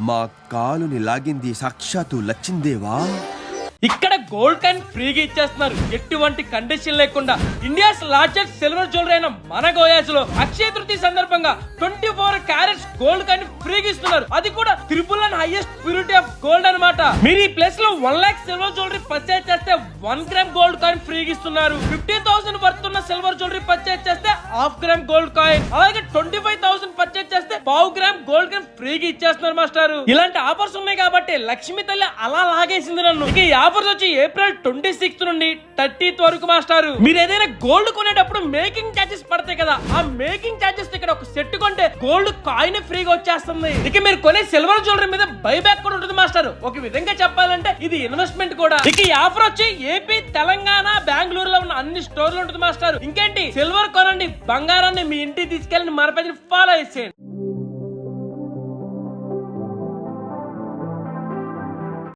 మా కాలుని లాగింది సాక్షాత్తు లచ్చిందేవా. ఇక్కడ గోల్డ్ కాయిన్ ఫ్రీగా ఇచ్చేస్తున్నారు ఎటువంటి కండిషన్ లేకుండా. ఇండియాస్ లార్జెస్ట్ సిల్వర్ జ్యువెలరీ అయిన మన గోయాస్ లో అక్షయ తృతీయ సందర్భంగా 24 క్యారెట్స్ గోల్డ్ కాయిన్ ఫ్రీగా ఇస్తున్నారు. అది కూడా triple and highest purity of gold అన్నమాట. మీరు ఈ ప్లేస్ లో 1 లక్ష సిల్వర్ జ్యువెలరీ పర్చేజ్ చేస్తే 1 గ్రామ్ గోల్డ్ కాయిన్ ఫ్రీగా ఇస్తున్నారు. 50,000 వర్త్ ఉన్న సిల్వర్ జ్యువెలరీ పర్చేజ్ చేస్తే 1/2 గ్రామ్ గోల్డ్ కాయిన్, అలాగే 25,000 పర్చేజ్ చేస్తే 1/2 గ్రామ్ గోల్డ్ కాయిన్ ఫ్రీగా ఇచ్చేస్తున్నారు మాస్టర్. ఇలాంటి ఆఫర్స్ ఉన్నాయి కాబట్టి లక్ష్మీ తల్లి అలా లాగేసింది నన్ను. ఇక ఆఫర్స్ వచ్చి ఏప్రిల్ 26 నుండి 30th వరకు మాస్టర్. మీరు ఏదైనా గోల్డ్ కొనేటప్పుడు మేకింగ్ చార్జెస్ పడతాయి కదా, ఆ మేకింగ్ చార్జెస్ ఇక్కడ ఒక సెట్ కొంటే గోల్డ్ కాయిన్ ఫ్రీగా వచ్చేస్తుంది. ఇక మీరు కొనే సిల్వర్ జ్యువెలరీ మీద బైబ్యాక్ కూడా ఉంటుంది మాస్టర్. ఒక విధంగా చెప్పాలంటే ఇది ఇన్వెస్ట్మెంట్ కూడా. ఇక ఈ ఆఫర్ వచ్చి ఏపీ, తెలంగాణ, బెంగళూరులో ఉన్న అన్ని స్టోర్లు ఉంటుంది మాస్టర్. ఇంకేంటి, సిల్వర్ కొనండి, బంగారాన్ని మీ ఇంటికి తీసుకెళ్ళి మన పేజీని ఫాలో చేసేయండి.